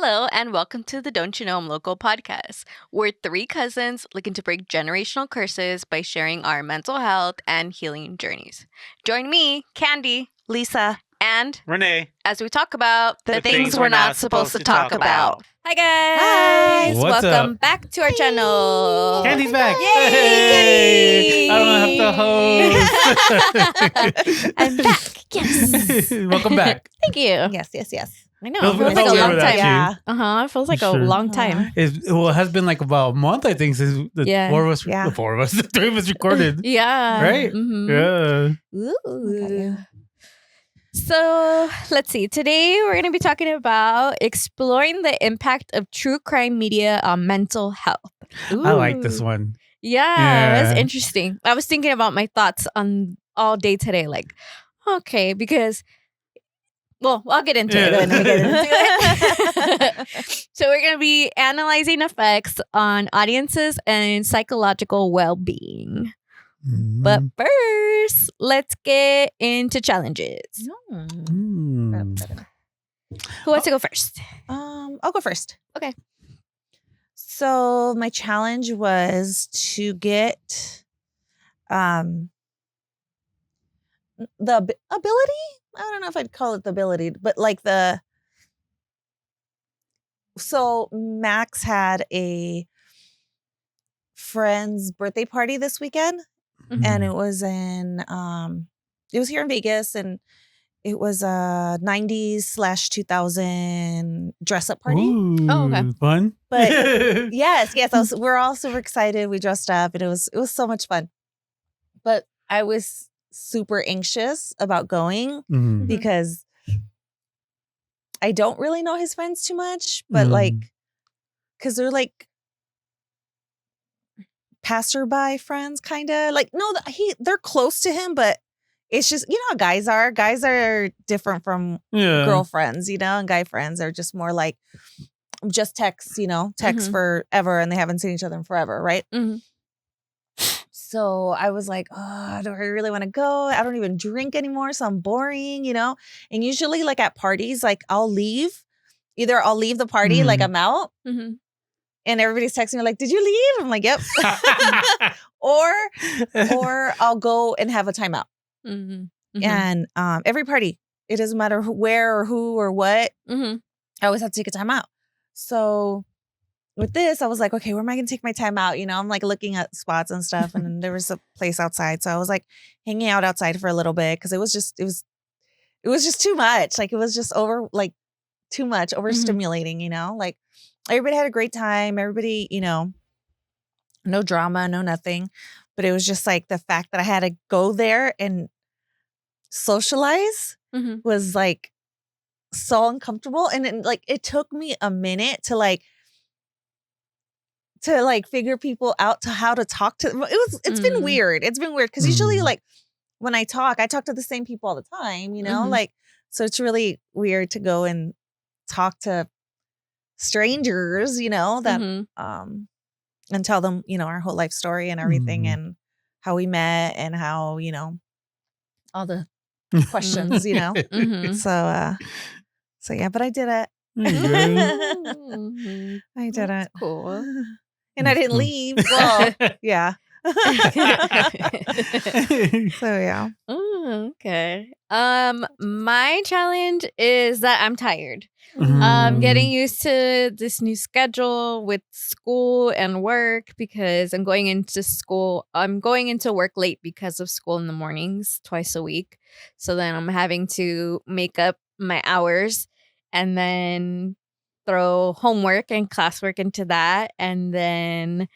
Hello, and welcome to the Don't You Know I'm Loco podcast. We're three cousins looking to break generational curses by sharing our mental health and healing journeys. Join me, Candy, Lisa, and Rene. as we talk about The things we're not supposed to talk about. Hi, guys. Hi. What's welcome up? back to our channel. Candy's back. Yay, Hey! Candy. I don't have to host. I'm back. Yes. Welcome back. Thank you. Yes. I know. Feels- It feels it like a feels long weird time. without you. Yeah. It feels like Sure. a long time. It has been like about a month, I think, since the Yeah. four of us, Yeah. the four of us, the three of us recorded. Yeah. Right? Mhm. Yeah. Ooh. So let's see. Today we're going to be talking about exploring the impact of true crime media on mental health. I like this Ooh. one. Yeah, that's Yeah. interesting. I was thinking about my thoughts on all day today. Like, okay, because, well, I'll get into it Yeah. when we get into it. So we're going to be analyzing effects on audiences and psychological well-being. But first, let's get into challenges. Mm. Who wants to go first? I'll go first. Okay. So my challenge was to get the ability. I don't know if I'd call it the ability, but like so Max had a friend's birthday party this weekend, and it was it was here in Vegas, and it was a 90s/2000 dress up party. Ooh, Oh, okay. Fun. But yes, we're all super excited. We dressed up, and it was so much fun. But I was super anxious about going Mhm. because I don't really know his friends too much, but Mm. like, because they're like passerby friends, kind of like, no, they're close to him, but it's just, you know how guys are. Guys are different from Yeah. girlfriends, and guy friends are just more like just text Mhm. forever, and they haven't seen each other in forever, right? Mhm. So I was like, oh, do I really want to go? I don't even drink anymore, so I'm boring, And usually, like at parties, like I'll leave. Either I'll leave the party, like I'm out, Mhm. and everybody's texting me like, "Did you leave?" I'm like, "Yep." or I'll go and have a timeout. Mhm. Mhm. And every party, it doesn't matter where or who or what, Mhm. I always have to take a time out. So with this, I was like, okay, where am I going to take my time out? I'm like looking at spots and stuff. And then there was a place outside. So I was like hanging out outside for a little bit because it was just too much. Like it was just too much, overstimulating, like everybody had a great time. Everybody, no drama, no nothing. But it was just like the fact that I had to go there and socialize Mhm. was like so uncomfortable. And then like it took me a minute to figure people out to how to talk to them. It's been weird. It's been weird because usually Mm. like when I talk to the same people all the time, Mhm. like, so it's really weird to go and talk to strangers, that Mhm. and tell them, our whole life story and everything Mhm. and how we met and how, all the questions, Mhm. So yeah, but I did it. Mhm. I did That's it. cool. And I That's didn't cool. leave. Well, yeah. So yeah. Okay. My challenge is that I'm tired. Mm. Getting used to this new schedule with school and work because I'm going into work late because of school in the mornings twice a week. So then I'm having to make up my hours and then throw homework and classwork into that. And then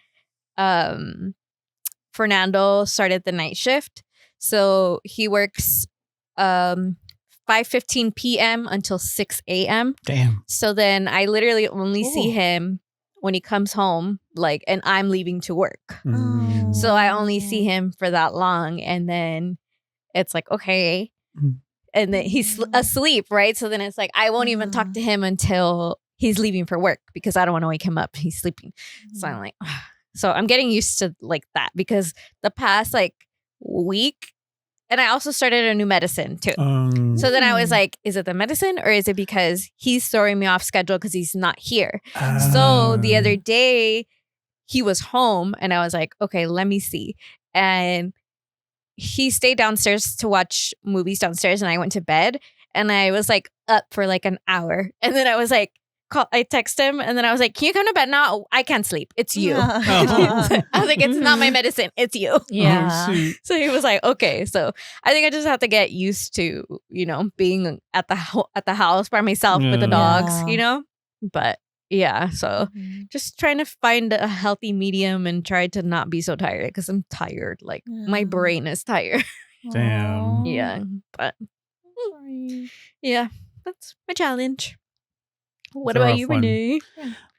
Fernando started the night shift. So he works 5:15 p.m. until 6 a.m. Damn. So then I literally only see Ooh. him when he comes home, and I'm leaving to work. Mm. So I only see him for that long. And then it's like, okay. Mm. And then he's asleep, right? So then it's like, I won't even talk to him until he's leaving for work because I don't want to wake him up. He's sleeping. So I'm like, so I'm getting used to like that because the past like week, and I also started a new medicine too. So then I was like, is it the medicine or is it because he's throwing me off schedule because he's not here? So the other day he was home and I was like, okay, let me see. And he stayed downstairs to watch movies downstairs and I went to bed and I was like up for like an hour. And then I was like, I text him and then I was like, can you come to bed now? I can't sleep. It's you. I was like, it's not my medicine. It's you. Yeah. So he was like, okay. So I think I just have to get used to, being at the house by myself with the dogs, Yeah. But yeah, so just trying to find a healthy medium and try to not be so tired because I'm tired. Like my brain is tired. Damn. Yeah, but Sorry. yeah, that's my challenge. What They're about all you, fun. Rene?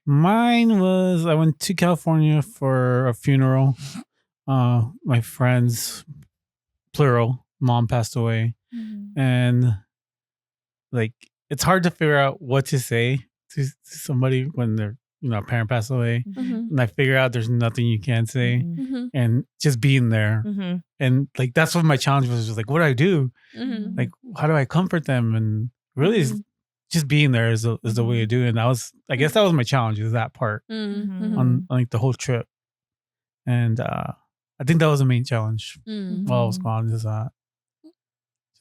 Mine was I went to California for a funeral. My friend's plural mom passed away, and like it's hard to figure out what to say to somebody when their a parent passed away. And I figure out there's nothing you can say, and just being there, and like that's what my challenge was like, what do I do? Like, how do I comfort them? And really, just being there is the way to do it. And I guess that was my challenge, is that part on like the whole trip. And I think that was the main challenge while I was gone, is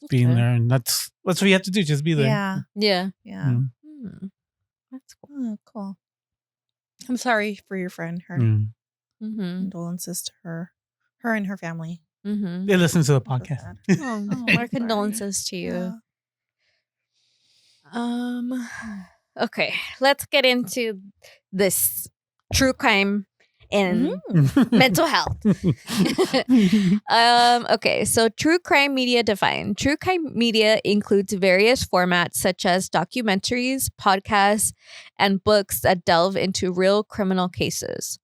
being there. And that's what you have to do, just be there. Yeah. That's cool. Oh, cool. I'm sorry for your friend. Her condolences to her and her family. They listen to the podcast. Our condolences to you. Okay, let's get into this true crime and mental health. Okay, so true crime media defined. True crime media includes various formats such as documentaries, podcasts, and books that delve into real criminal cases.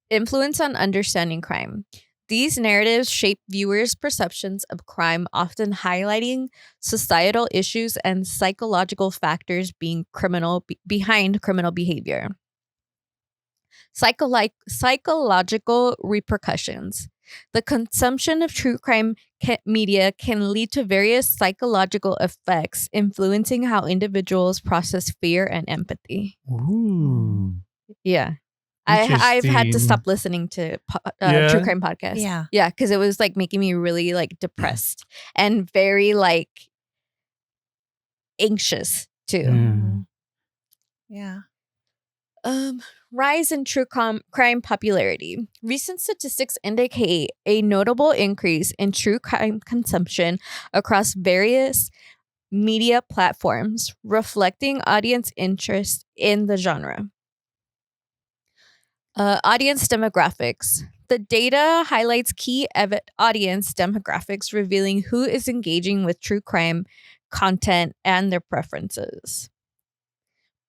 Influence on understanding crime. These narratives shape viewers' perceptions of crime, often highlighting societal issues and psychological factors behind criminal behavior. Psychological repercussions. The consumption of true crime media can lead to various psychological effects, influencing how individuals process fear and empathy. Ooh. Yeah. I've had to stop listening to true crime podcasts. Yeah, because it was like making me really like depressed and very like anxious too. Yeah. Rise in true crime popularity. Recent statistics indicate a notable increase in true crime consumption across various media platforms, reflecting audience interest in the genre. Audience demographics. The data highlights key audience demographics, revealing who is engaging with true crime content and their preferences.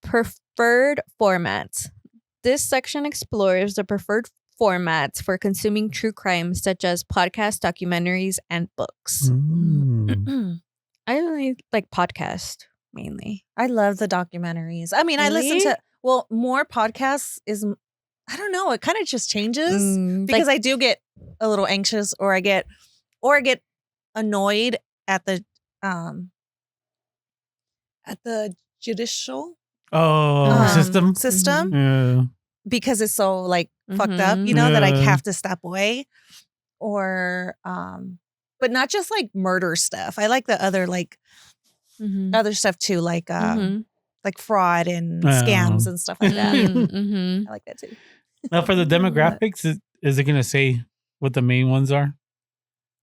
Preferred formats. This section explores the preferred formats for consuming true crime, such as podcasts, documentaries, and books. I only like podcast mainly. I love the documentaries. I mean, I listen to more podcasts is. I don't know. It kind of just changes because I do get a little anxious, or I get annoyed at the judicial system because it's so like fucked up, that I have to step away, or but not just like murder stuff. I like the other like other stuff too, like fraud and scams and stuff like that. I like that too. Now, for the demographics, is it going to say what the main ones are?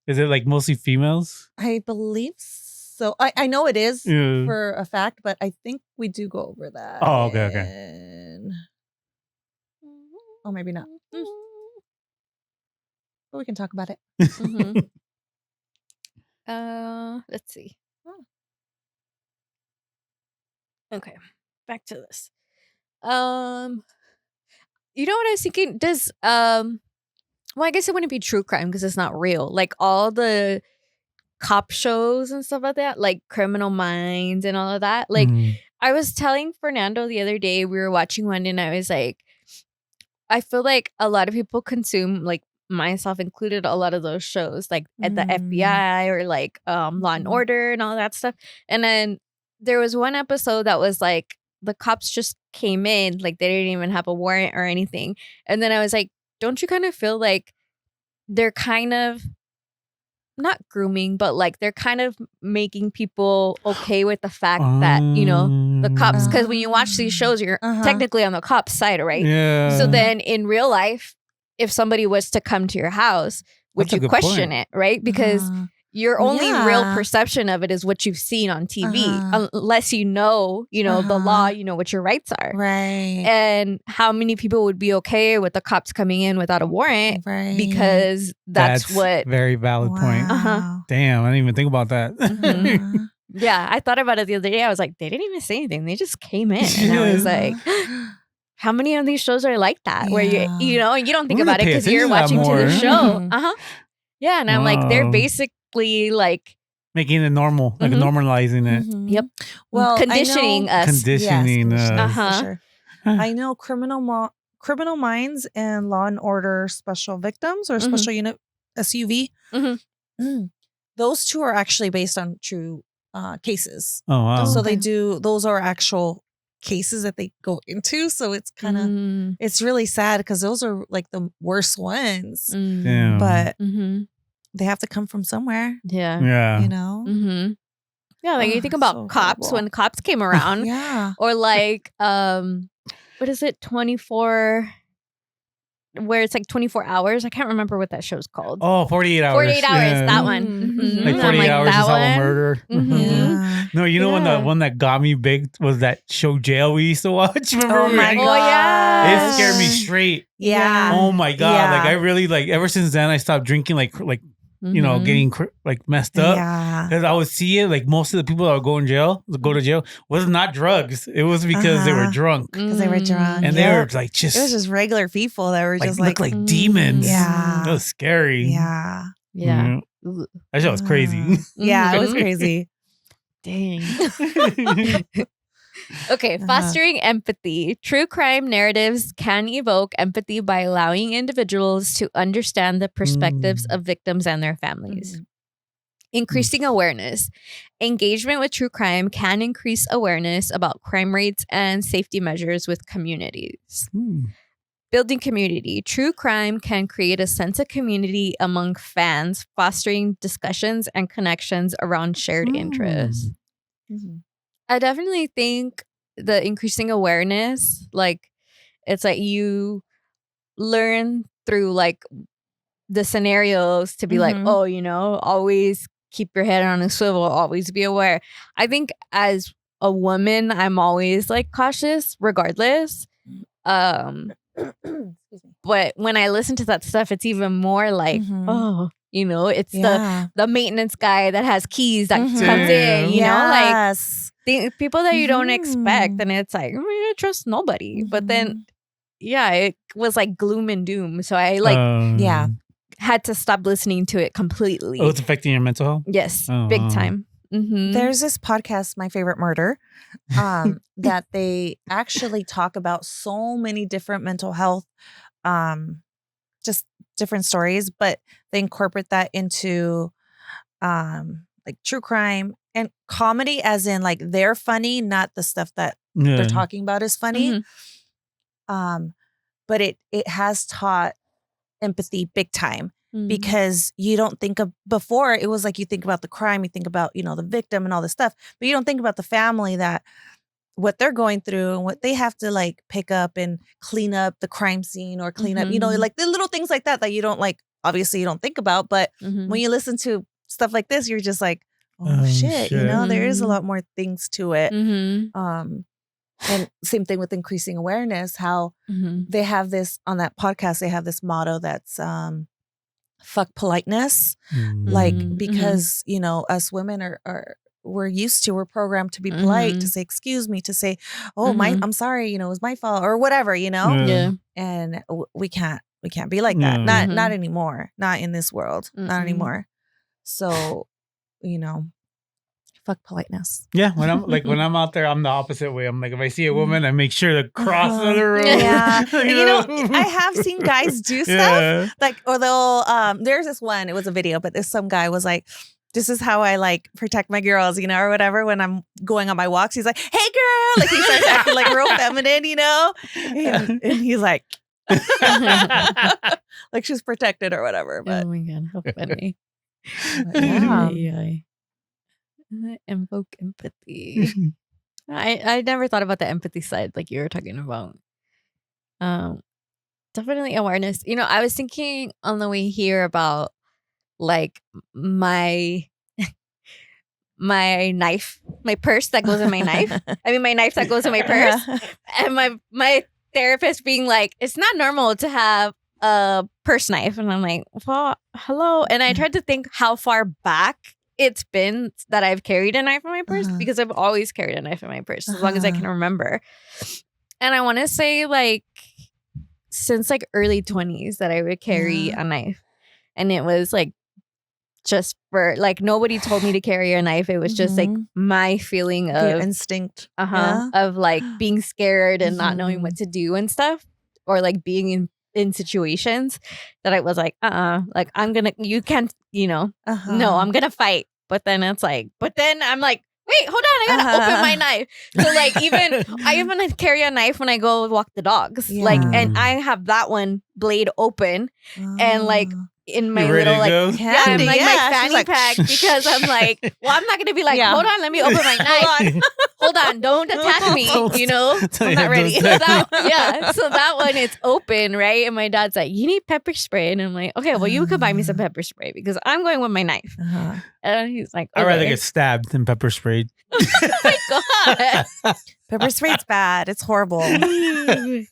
Is it like mostly females? I believe so. I know it is for a fact, but I think we do go over that. Oh, okay. Oh, maybe not. But we can talk about it. Let's see. Okay, back to this. You know what I was thinking? Does well, I guess it wouldn't be true crime because it's not real. Like all the cop shows and stuff like that, like Criminal Minds and all of that. Like I was telling Fernando the other day, we were watching one and I was like, I feel like a lot of people consume like myself included, a lot of those shows, like at the FBI or like Law and Order and all that stuff. And then there was one episode that was like the cops just came in, like they didn't even have a warrant or anything. And then I was like, don't you kind of feel like they're kind of not grooming, but like they're kind of making people okay with the fact that, you know, the cops, because when you watch these shows, you're technically on the cop's side, right? Yeah. So then in real life, if somebody was to come to your house, would That's a you good question point. it, right? Because your only real perception of it is what you've seen on TV, unless you know, the law, you know what your rights are. Right. And how many people would be okay with the cops coming in without a warrant? Right. Because that's what. Very valid point. Damn, I didn't even think about that. Yeah, I thought about it the other day. I was like, they didn't even say anything. They just came in. And I was like, how many of these shows are like that? Where you know, and you don't think about it because you're watching to the show. Yeah, and I'm like, they're basically like making it normal, like normalizing it. Yep. Well, conditioning us. Conditioning us. For sure. I know Criminal Minds and Law and Order Special Victims or Special Unit SUV. Those two are actually based on true cases. Oh wow! So they do; those are actual cases that they go into. So it's kind of it's really sad because those are like the worst ones. Damn. But they have to come from somewhere. Yeah. You know. Yeah, like you think about cops when cops came around. Or like what is it? 24. Where it's like 24 hours. I can't remember what that show's called. Oh, 48 hours. 48 hours, that one. Like 48 hours is how a murder. No, you know when the one that got me big was that show Jail we used to watch? Remember? Oh my god. Yeah. It scared me straight. Yeah. Oh my god. Like I really like ever since then I stopped drinking like you know, getting like messed up. Yeah. Because I would see it like most of the people that would go to jail was not drugs. It was because they were drunk. Because they were drunk. And they were like just. It was just regular people that were just like. Looked like demons. Yeah. That was scary. Yeah. Yeah. That shit was crazy. Yeah, it was crazy. Dang. Okay, fostering empathy. True crime narratives can evoke empathy by allowing individuals to understand the perspectives of victims and their families. Increasing awareness. Engagement with true crime can increase awareness about crime rates and safety measures with communities. Building community. True crime can create a sense of community among fans, fostering discussions and connections around shared interests. I definitely think the increasing awareness, like, it's like you learn through like the scenarios to be like, oh, you know, always keep your head on a swivel, always be aware. I think as a woman, I'm always like cautious regardless. But when I listen to that stuff, it's even more like, oh, you know, it's the maintenance guy that has keys that comes in, you know, like people that you don't expect. And it's like, I trust nobody. But then, yeah, it was like gloom and doom. So I like, had to stop listening to it completely. Oh, it's affecting your mental health? Yes, big time. There's this podcast, My Favorite Murder, that they actually talk about so many different mental health, just different stories, but they incorporate that into like true crime and comedy, as in like they're funny, not the stuff that they're talking about is funny. But it has taught empathy big time. Because you don't think of before, it was like you think about the crime, you think about, you know, the victim and all this stuff, but you don't think about the family, that what they're going through and what they have to like pick up and clean up the crime scene or clean up, you know, like the little things like that you don't like, obviously you don't think about. But when you listen to stuff like this, you're just like, oh shit, you know, there is a lot more things to it. And same thing with increasing awareness, how they have this on that podcast, they have this motto that's, fuck politeness, like, because you know, us women we're programmed to be polite, to say excuse me, to say, oh I'm sorry, you know, it was my fault or whatever, you know. And we can't be like that. Not anymore, not in this world, not anymore. So, you know, Fuck politeness. Yeah, when I'm out there, I'm the opposite way. I'm like, if I see a woman, I make sure to cross the road. Yeah, I have seen guys do stuff or they'll. There's this one. It was a video, but some guy was like, "This is how I like protect my girls," or whatever. When I'm going on my walks, he's like, "Hey, girl!" Like he starts acting like real feminine, and he's like, like she's protected or whatever. But oh my god, how funny! yeah. Invoke empathy. I never thought about the empathy side like you were talking about. Definitely awareness. I was thinking on the way here about like my knife, my purse that goes in my knife. I mean, my knife that goes in my purse, and my therapist being like, "It's not normal to have a purse knife," and I'm like, "Well, hello." And I tried to think how far back it's been that I've carried a knife in my purse because I've always carried a knife in my purse as long as I can remember. And I want to say like since like early 20s that I would carry a knife. And it was like just for like nobody told me to carry a knife. It was just like my feeling of your instinct of like being scared and not knowing what to do and stuff, or like being in situations that I was like, like you can't, no, I'm gonna fight. But then it's like, I'm like, wait, hold on, I gotta open my knife. So like I even carry a knife when I go walk the dogs. Like, and I have that one blade open and like in my little like candy, my fanny pack because I'm like, well, I'm not gonna be like, hold on, let me open my knife. Hold on, don't attack me, I'm not ready. So that one it's open, right? And my dad's like, you need pepper spray, and I'm like, okay, well, you could buy me some pepper spray because I'm going with my knife. And he's like, okay. I'd rather get stabbed than pepper sprayed. Oh my god. Pepper spray's bad. It's horrible. If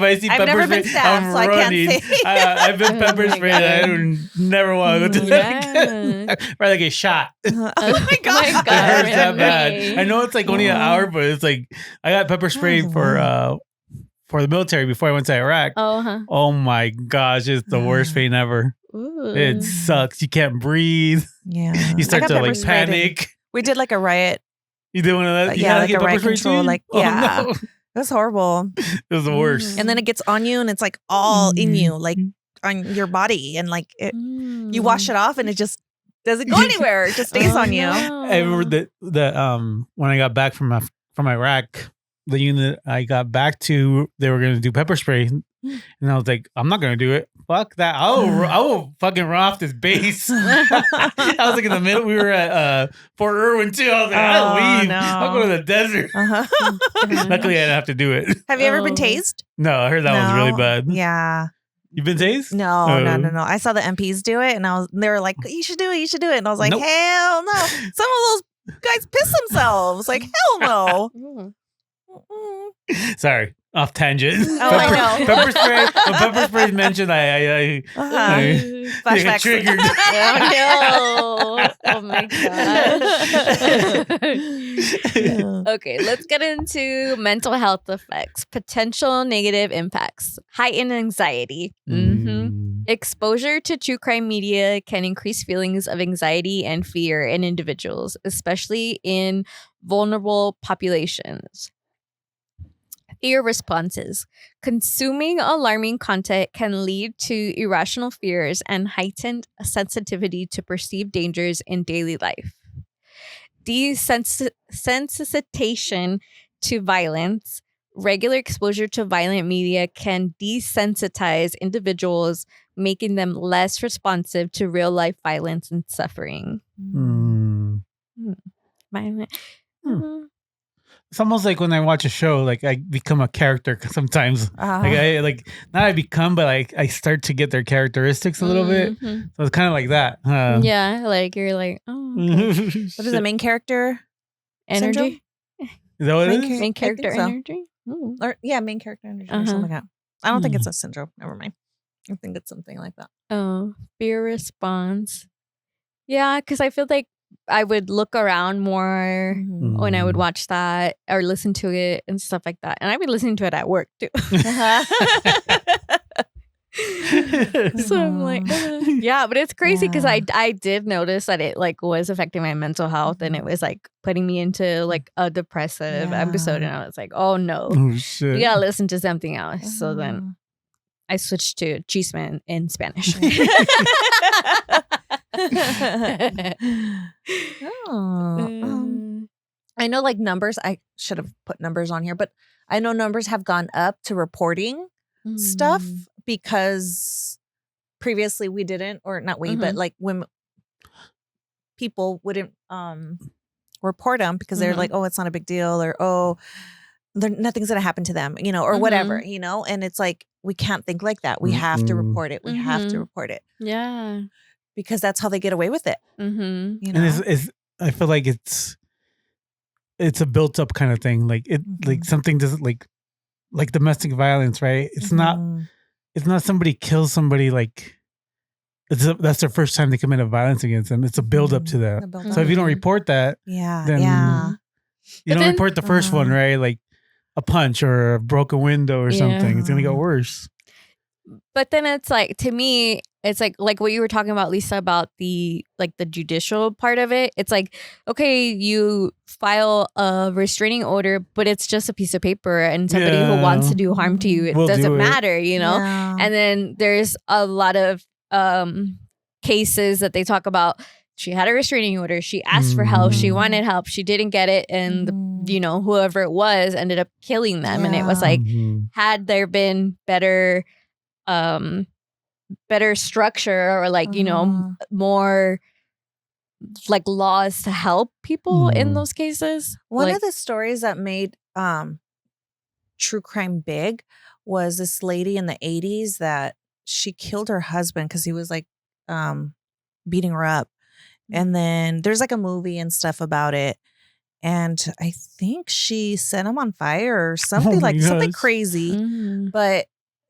I see I've pepper never spray, been stabbed, I'm so I running. can't say. I've been pepper sprayed. I don't never want to go to that. I'd rather get shot. Oh my god. It hurts that bad. I know it's like only an hour, but it's like I got pepper sprayed for the military before I went to Iraq. Oh my gosh, it's the worst pain ever. Ooh. It sucks. You can't breathe. Yeah. You start to like panic. We did like a riot. You did one of that? Yeah, like a riot control. Too? Like, No. It was horrible. It was the worst. And then it gets on you and it's like all in you, like on your body. And like you wash it off and it just doesn't go anywhere. It just stays on you. I remember the when I got back from Iraq, the unit I got back to, they were going to do pepper spray. And I was like, I'm not going to do it. Fuck that. I will fucking run off this base. I was like in the middle. We were at Fort Irwin too. I was like, I'll leave. No. I'll go to the desert. Luckily, I didn't have to do it. Have you ever been tased? No, I heard that was really bad. Yeah. You've been tased? No. I saw the MPs do it and they were like, you should do it. You should do it. And I was like, nope. Hell no. Some of those guys piss themselves. Like, hell no. Sorry. Off tangent. I know. Pepper spray. When pepper spray is mentioned, I get triggered. Oh no! Oh my god. Okay, let's get into mental health effects. Potential negative impacts. Heightened anxiety. Exposure to true crime media can increase feelings of anxiety and fear in individuals, especially in vulnerable populations. Fear responses. Consuming alarming content can lead to irrational fears and heightened sensitivity to perceived dangers in daily life. Desensitization to violence. Regular exposure to violent media can desensitize individuals, making them less responsive to real-life violence and suffering. Violent. It's almost like when I watch a show, like I become a character sometimes. Like not I become, but like I start to get their characteristics a little bit. So it's kind of like that. Yeah, like you're like, oh, okay. What is the main character? Energy? Is that what it is? Main character so. energy? Ooh. Or main character energy or something like that. I don't think it's a syndrome. Never mind. I think it's something like that. Oh, fear response. Yeah, because I feel like I would look around more when I would watch that or listen to it and stuff like that. And I'd be listening to it at work too. So I'm like, yeah, but it's crazy because I did notice that it like was affecting my mental health and it was like putting me into like a depressive episode, and I was like, oh no, Oh shit. we gotta listen to something else. So then I switched to Chisme in Spanish. I know like numbers, I should have put numbers on here, but I know numbers have gone up to reporting stuff because previously we didn't, or not we, but like when people wouldn't report them because they're like, oh, it's not a big deal, or oh, nothing's gonna happen to them, or whatever, and it's like we can't think like that. We have to report it. We have to report it. Yeah, because that's how they get away with it. And it's I feel like it's a built up kind of thing. Like it, like something doesn't like domestic violence, right? It's not somebody kills somebody like that's their first time they commit a violence against them. It's a build up to that. So if you don't report that, then you don't report the first one, right? Like a punch or a broken window or something. It's gonna get worse. But then it's like, to me, it's like what you were talking about, Lisa, about the judicial part of it. It's like, okay, you file a restraining order, but it's just a piece of paper, and somebody who wants to do harm to you, it doesn't matter, And then there's a lot of cases that they talk about. She had a restraining order. She asked for help. She wanted help. She didn't get it. And, whoever it was ended up killing them. And it was like, had there been better structure or like, more like laws to help people in those cases. One of the stories that made true crime big was this lady in the 80s that she killed her husband because he was like beating her up. And then there's like a movie and stuff about it. And I think she set him on fire or something something crazy. But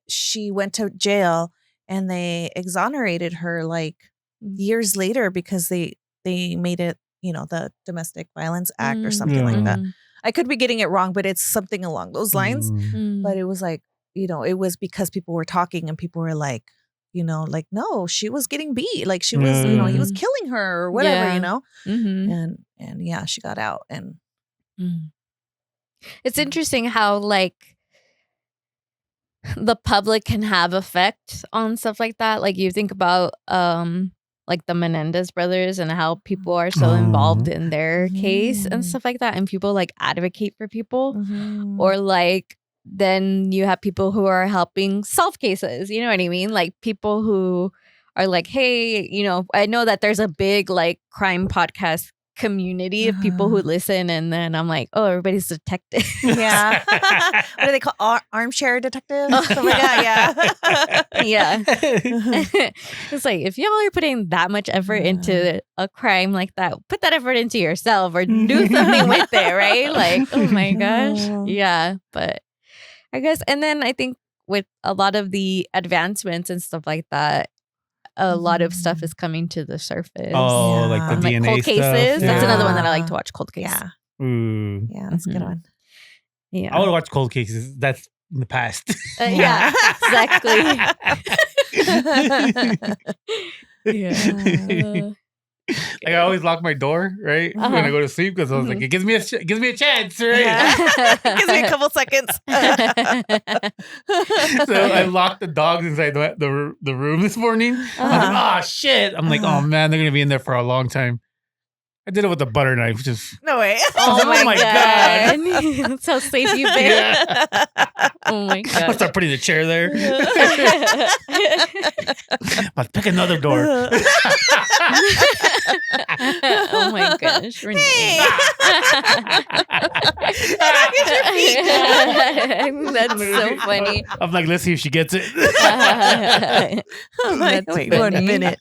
she went to jail and they exonerated her like years later because they made it, the Domestic Violence Act or something like that. I could be getting it wrong, but it's something along those lines. But it was like, it was because people were talking and people were like, like, no, she was getting beat. Like she was, he was killing her or whatever, And yeah, she got out. And it's interesting how like the public can have effect on stuff like that. Like you think about like the Menendez brothers and how people are so involved in their case and stuff like that, and people like advocate for people, or like then you have people who are helping solve cases, you know what I mean? Like people who are like, hey, I know that there's a big like crime podcast community of people who listen, and then I'm like, oh, everybody's a detective. Yeah. What do they call armchair detectives? Something like that. Yeah. It's like, if y'all are putting that much effort into a crime like that, put that effort into yourself or do something with it, right? Like, oh my gosh. Yeah. But I guess, and then I think with a lot of the advancements and stuff like that, a lot of stuff is coming to the surface. Oh, like the DNA cold stuff. cases. Yeah. That's another one that I like to watch. Cold Case. Yeah. Ooh. Yeah, that's a good one. Yeah. I would watch cold cases. That's in the past. Yeah, exactly. Yeah. Like I always lock my door, right, when I go to sleep, because I was like, it gives me a chance, right? Yeah. Gives me a couple seconds. So I locked the dogs inside the room this morning. I was like, oh shit! I'm like, oh man, they're gonna be in there for a long time. I did it with a butter knife. Just no way. Oh my god! That's how safe you've been. Yeah. Oh my god! I'll start putting the chair there. But pick another door. Oh my gosh, Rene. Hey. That's so funny. I'm like, let's see if she gets it. I'm like, That's wait funny. 1 minute.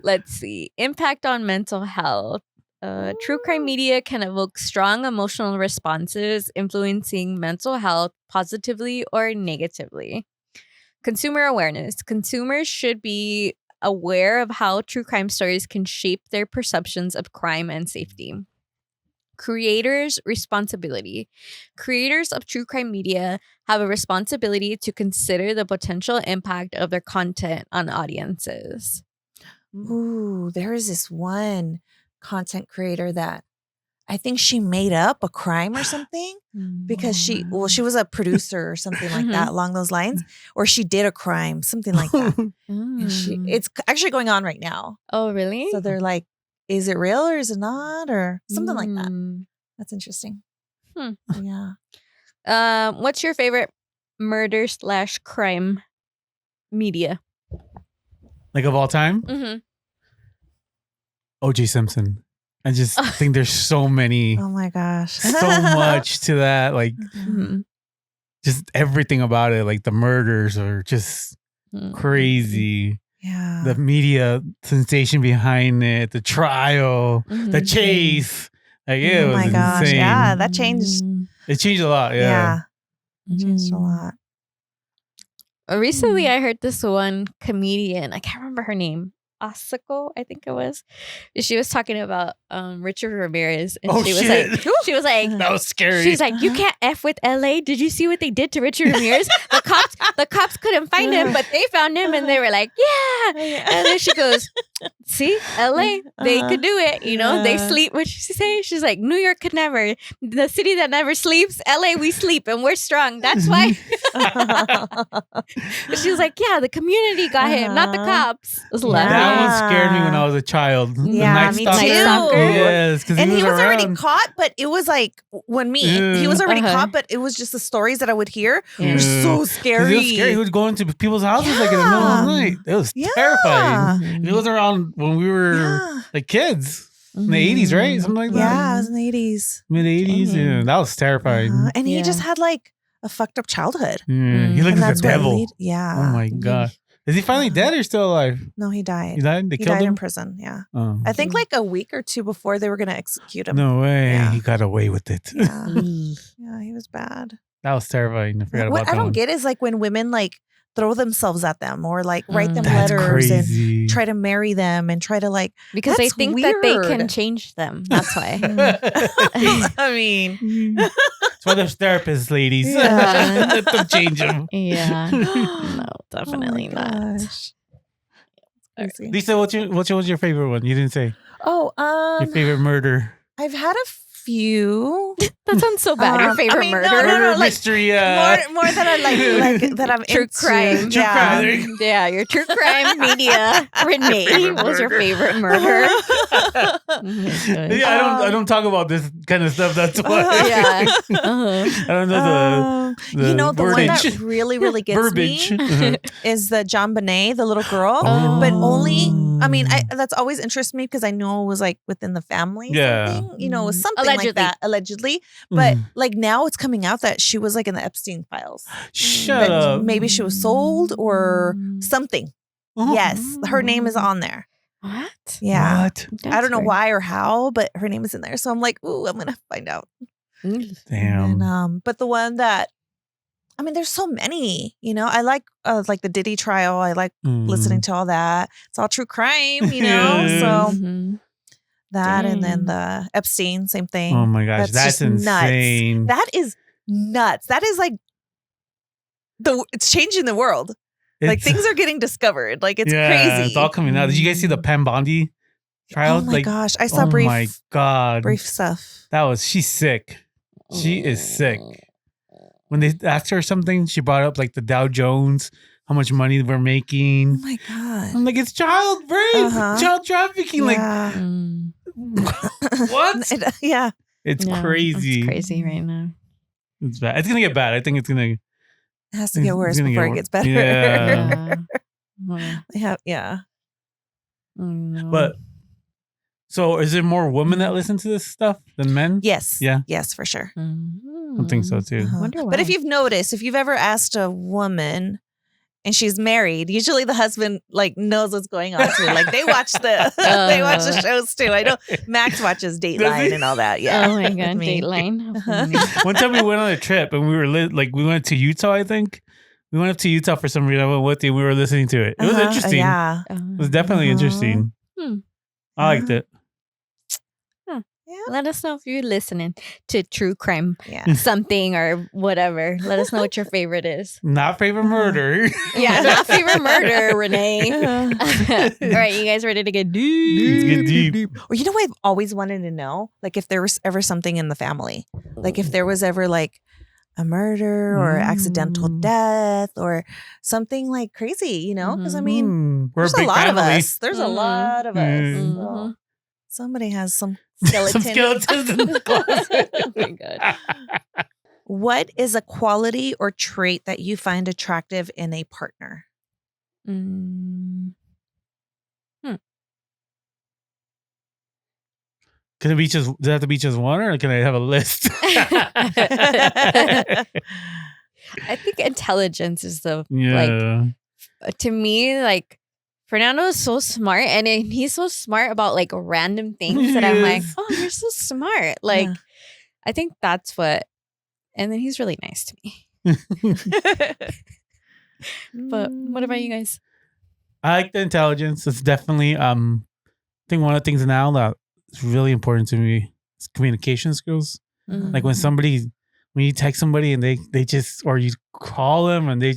Let's see. Impact on mental health. True crime media can evoke strong emotional responses, influencing mental health positively or negatively. Consumer awareness. Consumers should be aware of how true crime stories can shape their perceptions of crime and safety. Creators' responsibility. Creators of true crime media have a responsibility to consider the potential impact of their content on audiences. Ooh, there is this one content creator that I think she made up a crime or something because she was a producer or something like that along those lines, or she did a crime, something like that. And it's actually going on right now. Oh, really? So they're like, is it real or is it not, or something like that? That's interesting. Yeah. What's your favorite murder/crime media? Like of all time? Mm-hmm. O.J. Simpson. I just think there's so many. Oh my gosh. So much to that. Like, just everything about it. Like, the murders are just crazy. Yeah. The media sensation behind it, the trial, the chase. Like, it was insane. Yeah, that changed. It changed a lot. Yeah. It changed a lot. Recently, I heard this one comedian. I can't remember her name. Asako, I think it was. She was talking about Richard Ramirez, and she was like, that was scary. She's like, you can't F with LA. Did you see what they did to Richard Ramirez? The cops couldn't find him, but they found him, and they were like, yeah. And then she goes, see, LA, they could do it. You know, they sleep. What she say? She's like, New York could never. The city that never sleeps. LA, we sleep, and we're strong. That's why. She was like, yeah, the community got him, not the cops. It was That one scared me when I was a child. Yeah, the me Night too. Stalker. Yes, because he was around. already caught, but it was like he was already caught, but it was just the stories that I would hear were so scary. It was scary. He would go into people's houses like in the middle of the night. It was terrifying. And it was around when we were like kids. In the 80s, right? Something like that. Yeah, it was in the 80s. Mid 80s. Yeah, that was terrifying. And he just had like a fucked up childhood. He looked like a devil. Yeah. Oh my God. Is he finally dead or still alive? No, he died. He died? They He killed died him? in prison, yeah. Oh. I think like a week or two before they were going to execute him. No way. Yeah. He got away with it. Yeah. Yeah, he was bad. That was terrifying. I forgot What about that I don't one. get is like when women like throw themselves at them or like write them That's letters crazy. and try to marry them and try to like because they that's think that they can weird. change them. That's why. I mean, That's why there's therapists, ladies. Yeah. Let them change them. Yeah. No, definitely not. Crazy. Lisa, what's your favorite one? You didn't say Oh, your favorite murder. I've had a few. That sounds so bad. Your favorite I mean, murder? no, Murder like, mystery. more that I like that I'm True into. crime. True crime. There you go. Yeah, your true crime media. Renee, what was your favorite murder? Yeah, I don't talk about this kind of stuff. That's why. Yeah. I don't know the you know, the one that wordage. really, really gets Verbiage. me is the John Bonet, the little girl. Oh. But only, I mean, that's always interested me because I know it was like within the family. Yeah. Something, you know, it was something Allegedly. like that, allegedly. But like now it's coming out that she was like in the Epstein files. Shut That up. maybe she was sold or something. Oh. Yes, her name is on there. What? Yeah. What? I don't know why or how, but her name is in there. So I'm like, ooh, I'm gonna find out. Damn. And, but the one that, I mean, there's so many. You know, I like the Diddy trial. I like listening to all that. It's all true crime. You know, Yeah. so that and then the Epstein, same thing. Oh my gosh, that's just insane. Nuts. That is nuts. That is like it's changing the world. Like things are getting discovered. Like it's crazy. It's all coming out. Did you guys see the Pam Bondi trial? Oh my gosh, I saw brief. Oh my God, brief stuff. she's sick. She is sick. When they asked her something, she brought up like the Dow Jones, how much money we're Oh making. my god. I'm like, it's child rape, child trafficking. Yeah. Like, what? Yeah. It's crazy. It's crazy right now. It's bad. It's gonna get bad. I think it's gonna. It has to get worse gonna before get it gets better. Yeah. Yeah. But so, is there more women that listen to this stuff than men? Yes. Yeah. Yes, for sure. I think so too. Wonder why. But if you've noticed, if you've ever asked a woman and she's married, usually the husband like knows what's going on too. Like they watch the shows too. I know Max watches Dateline and all that. Yeah. Oh my god, With me. Dateline. One time we went on a trip and we were we went to Utah. I think we went up to Utah for some reason. I went with you. We were listening to it. It was interesting. Yeah. It was definitely interesting. Hmm. I liked it. Yeah. Let us know if you're listening to true crime Yeah. something or whatever. Let us know what your favorite is. Not favorite murder. Yeah, not favorite murder, Renee. All right, you guys ready to get deep? Let's get deep. Or you know what I've always wanted to know? Like if there was ever something in the family. Like if there was ever like a murder or accidental death or something like crazy, you know? Because I mean, we're there's a big lot of family. us. There's a lot of us. Mhm. So somebody has some Some skeleton. skeletons in the closet. Oh my God. What is a quality or trait that you find attractive in a partner? Can it be just? Does it have to be just one, or can I have a list? I think intelligence is the Yeah. to me, like Fernando is so smart, and he's so smart about like random things that I'm like, Yes. oh, you're so smart. Like, Yeah. I think that's what. And then he's really nice to me. But what about you guys? I like the intelligence. It's definitely I think one of the things now that is really important to me is communication skills. Like when you text somebody and they just, or you call them and they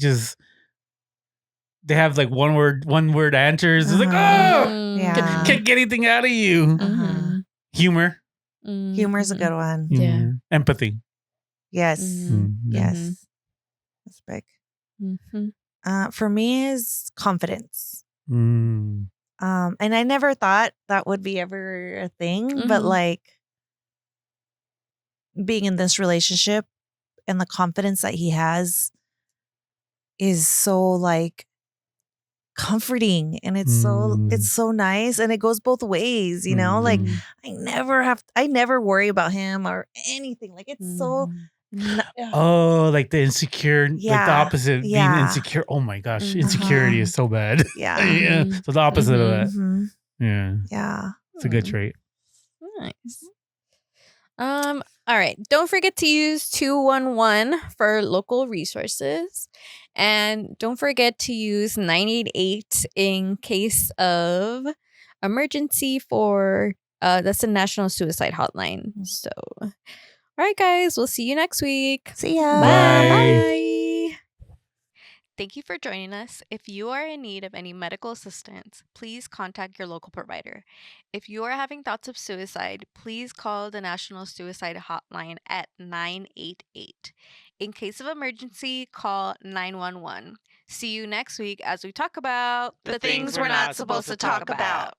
have like one word answers. It's like, oh, Yeah. can't get anything out of you. Mhm. Humor. Humor's a good one. Yeah. Humor. Empathy. Yes. Mhm. Yes. That's big. Mhm. For me is confidence. Mm. And I never thought that would be ever a thing, but Mhm. like being in this relationship and the confidence that he has is so like comforting, and it's so nice, and it goes both ways, you know? Like I never worry about him or anything. Like it's so Oh, like the insecure, like the Yeah. opposite, being Yeah. insecure. Oh my gosh, insecurity is so bad. Yeah. Yeah. So the opposite of that. Mhm. Yeah. Yeah. It's a good trait. Nice. All right. Don't forget to use 211 for local resources. And don't forget to use 988 in case of emergency for that's the National Suicide Hotline. So all right, guys, we'll see you next week. See ya. Bye. Thank you for joining us. If you are in need of any medical assistance, please contact your local provider. If you are having thoughts of suicide, please call the National Suicide Hotline at 988. In case of emergency, call 911. See you next week as we talk about The things we're not supposed to talk about.